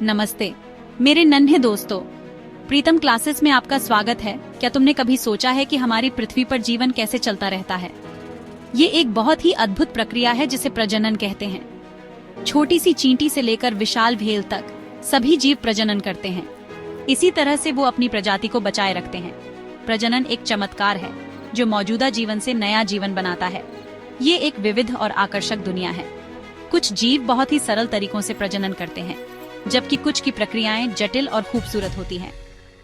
नमस्ते मेरे नन्हे दोस्तों, प्रीतम क्लासेस में आपका स्वागत है। क्या तुमने कभी सोचा है कि हमारी पृथ्वी पर जीवन कैसे चलता रहता है? ये एक बहुत ही अद्भुत प्रक्रिया है जिसे प्रजनन कहते हैं। छोटी सी चींटी से लेकर विशाल भेल तक सभी जीव प्रजनन करते हैं। इसी तरह से वो अपनी प्रजाति को बचाए रखते हैं। प्रजनन एक चमत्कार है जो मौजूदा जीवन से नया जीवन बनाता है। ये एक विविध और आकर्षक दुनिया है। कुछ जीव बहुत ही सरल तरीकों से प्रजनन करते हैं, जबकि कुछ की प्रक्रियाएं जटिल और खूबसूरत होती हैं।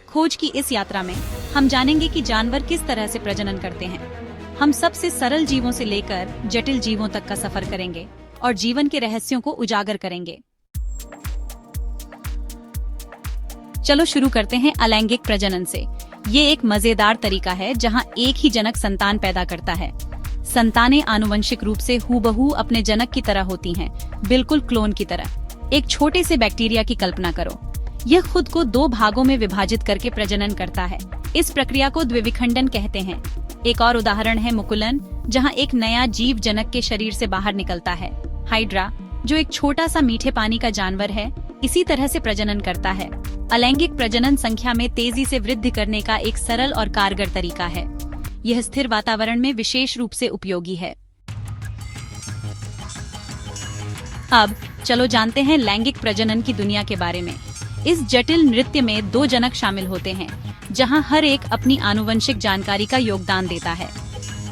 खोज की इस यात्रा में हम जानेंगे कि जानवर किस तरह से प्रजनन करते हैं। हम सबसे सरल जीवों से लेकर जटिल जीवों तक का सफर करेंगे और जीवन के रहस्यों को उजागर करेंगे। चलो शुरू करते हैं अलैंगिक प्रजनन से। ये एक मजेदार तरीका है जहां एक ही जनक संतान पैदा करता है। संतानें आनुवंशिक रूप से हूबहू अपने जनक की तरह होती हैं, बिल्कुल क्लोन की तरह। एक छोटे से बैक्टीरिया की कल्पना करो। यह खुद को 2 भागों में विभाजित करके प्रजनन करता है। इस प्रक्रिया को द्विविखंडन कहते हैं। एक और उदाहरण है मुकुलन, जहां एक नया जीव जनक के शरीर से बाहर निकलता है। हाइड्रा, जो एक छोटा सा मीठे पानी का जानवर है, इसी तरह से प्रजनन करता है। अलैंगिक प्रजनन संख्या में तेजी से वृद्धि करने का एक सरल और कारगर तरीका है। यह स्थिर वातावरण में विशेष रूप से उपयोगी है। अब चलो जानते हैं लैंगिक प्रजनन की दुनिया के बारे में। इस जटिल नृत्य में 2 जनक शामिल होते हैं, जहां हर एक अपनी आनुवंशिक जानकारी का योगदान देता है।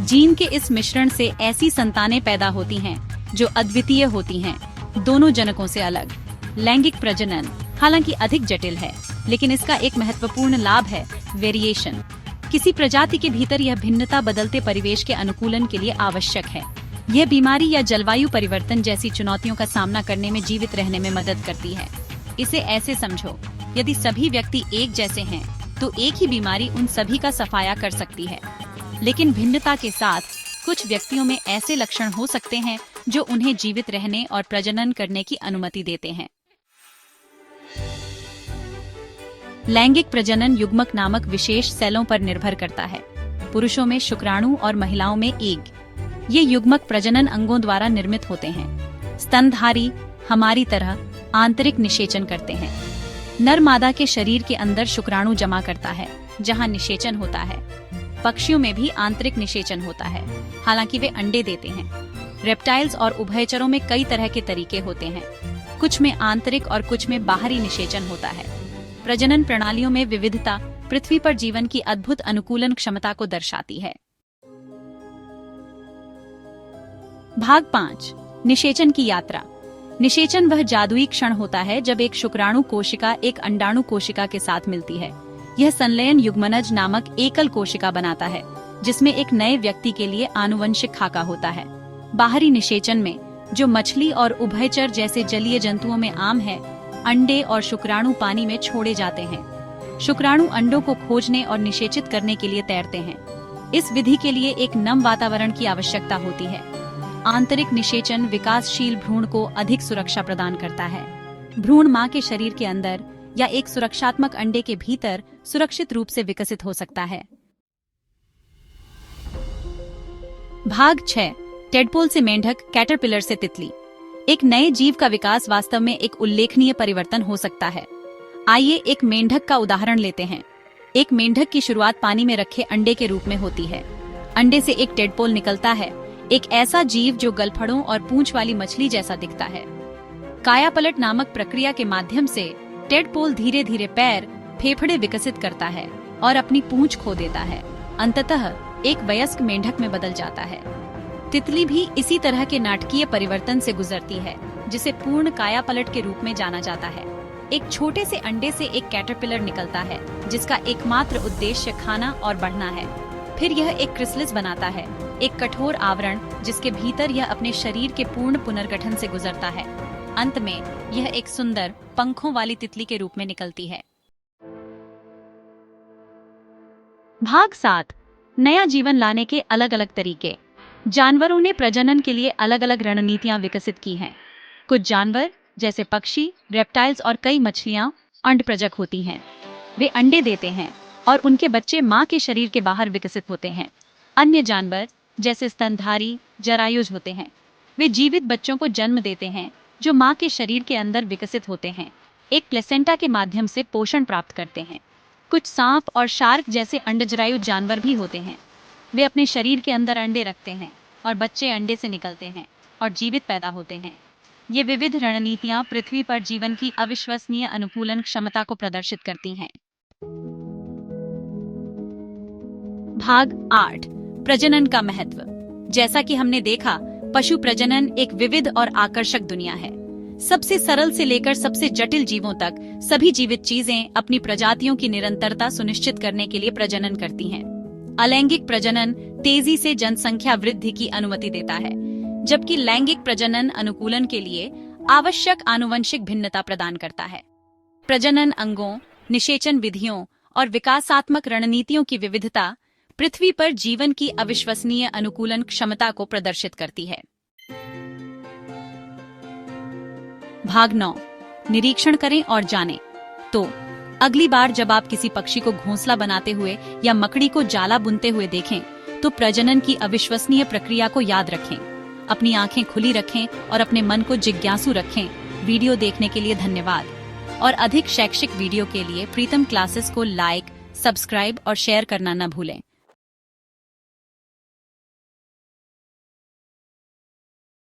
जीन के इस मिश्रण से ऐसी संतानें पैदा होती हैं जो अद्वितीय होती हैं, दोनों जनकों से अलग। लैंगिक प्रजनन हालांकि अधिक जटिल है, लेकिन इसका एक महत्वपूर्ण लाभ है वेरिएशन। किसी प्रजाति के भीतर यह भिन्नता बदलते परिवेश के अनुकूलन के लिए आवश्यक है। यह बीमारी या जलवायु परिवर्तन जैसी चुनौतियों का सामना करने में जीवित रहने में मदद करती है। इसे ऐसे समझो, यदि सभी व्यक्ति एक जैसे हैं, तो एक ही बीमारी उन सभी का सफाया कर सकती है। लेकिन भिन्नता के साथ कुछ व्यक्तियों में ऐसे लक्षण हो सकते हैं जो उन्हें जीवित रहने और प्रजनन करने की अनुमति देते हैं। लैंगिक प्रजनन युग्मक नामक विशेष सेलों पर निर्भर करता है। पुरुषों में शुक्राणु और महिलाओं में एग। ये युग्मक प्रजनन अंगों द्वारा निर्मित होते हैं। स्तनधारी हमारी तरह आंतरिक निषेचन करते हैं। नर मादा के शरीर के अंदर शुक्राणु जमा करता है, जहां निषेचन होता है। पक्षियों में भी आंतरिक निषेचन होता है, हालांकि वे अंडे देते हैं। रेप्टाइल्स और उभयचरों में कई तरह के तरीके होते हैं। कुछ में आंतरिक और कुछ में बाहरी निषेचन होता है। प्रजनन प्रणालियों में विविधता पृथ्वी पर जीवन की अद्भुत अनुकूलन क्षमता को दर्शाती है। भाग 5, निषेचन की यात्रा। निषेचन वह जादुई क्षण होता है जब एक शुक्राणु कोशिका एक अंडाणु कोशिका के साथ मिलती है। यह संलयन युग्मनज नामक एकल कोशिका बनाता है, जिसमें एक नए व्यक्ति के लिए आनुवंशिक खाका होता है। बाहरी निषेचन में, जो मछली और उभयचर जैसे जलीय जंतुओं में आम है, अंडे और शुक्राणु पानी में छोड़े जाते हैं। शुक्राणु अंडों को खोजने और निषेचित करने के लिए तैरते हैं। इस विधि के लिए एक नम वातावरण की आवश्यकता होती है। आंतरिक निषेचन विकासशील भ्रूण को अधिक सुरक्षा प्रदान करता है। भ्रूण मां के शरीर के अंदर या एक सुरक्षात्मक अंडे के भीतर सुरक्षित रूप से विकसित हो सकता है। भाग 6, टेडपोल से मेंढक, कैटरपिलर से तितली। एक नए जीव का विकास वास्तव में एक उल्लेखनीय परिवर्तन हो सकता है। आइए एक मेंढक का उदाहरण लेते हैं। एक मेंढक की शुरुआत पानी में रखे अंडे के रूप में होती है। अंडे से एक टेडपोल निकलता है, एक ऐसा जीव जो गलफड़ों और पूंछ वाली मछली जैसा दिखता है। कायापलट नामक प्रक्रिया के माध्यम से टेडपोल धीरे धीरे पैर, फेफड़े विकसित करता है और अपनी पूंछ खो देता है। अंततः एक वयस्क मेंढक में बदल जाता है। तितली भी इसी तरह के नाटकीय परिवर्तन से गुजरती है, जिसे पूर्ण कायापलट के रूप में जाना जाता है। एक छोटे से अंडे से एक कैटरपिलर निकलता है, जिसका एकमात्र उद्देश्य खाना और बढ़ना है। फिर यह एक क्रिसलिस बनाता है, एक कठोर आवरण जिसके भीतर यह अपने शरीर के पूर्ण पुनर्गठन से गुजरता है। अंत में यह एक सुंदर पंखों वाली तितली के रूप में निकलती है। भाग 7, नया जीवन लाने के अलग अलग तरीके। जानवरों ने प्रजनन के लिए अलग अलग रणनीतियां विकसित की हैं। कुछ जानवर जैसे पक्षी, रेप्टाइल्स और कई मछलियां अंडप्रजक होती हैं। वे अंडे देते हैं और उनके बच्चे मां के शरीर के बाहर विकसित होते हैं। अन्य जानवर जैसे स्तनधारी, जरायुज होते हैं। वे जीवित बच्चों को जन्म देते हैं जो मां के शरीर के अंदर विकसित होते हैं। एक प्लेसेंटा के माध्यम से पोषण प्राप्त करते हैं। कुछ सांप और शार्क जैसे अंडजरायु जानवर भी होते हैं। वे अपने शरीर के अंदर अंडे रखते हैं और बच्चे अंडे से निकलते हैं और जीवित पैदा होते हैं। ये विविध रणनीतियां पृथ्वी पर जीवन की अविश्वसनीय अनुकूलन क्षमता को प्रदर्शित करती हैं। भाग 8, प्रजनन का महत्व। जैसा कि हमने देखा, पशु प्रजनन एक विविध और आकर्षक दुनिया है। सबसे सरल से लेकर सबसे जटिल जीवों तक सभी जीवित चीजें अपनी प्रजातियों की निरंतरता सुनिश्चित करने के लिए प्रजनन करती हैं। अलैंगिक प्रजनन तेजी से जनसंख्या वृद्धि की अनुमति देता है, जबकि लैंगिक प्रजनन अनुकूलन के लिए आवश्यक आनुवंशिक भिन्नता प्रदान करता है। प्रजनन अंगों, निषेचन विधियों और विकासात्मक रणनीतियों की विविधता पृथ्वी पर जीवन की अविश्वसनीय अनुकूलन क्षमता को प्रदर्शित करती है। भाग 9, निरीक्षण करें और जानें। तो अगली बार जब आप किसी पक्षी को घोंसला बनाते हुए या मकड़ी को जाला बुनते हुए देखें, तो प्रजनन की अविश्वसनीय प्रक्रिया को याद रखें। अपनी आंखें खुली रखें और अपने मन को जिज्ञासु रखें। वीडियो देखने के लिए धन्यवाद। और अधिक शैक्षिक वीडियो के लिए प्रीतम क्लासेस को लाइक, सब्सक्राइब और शेयर करना न भूलें।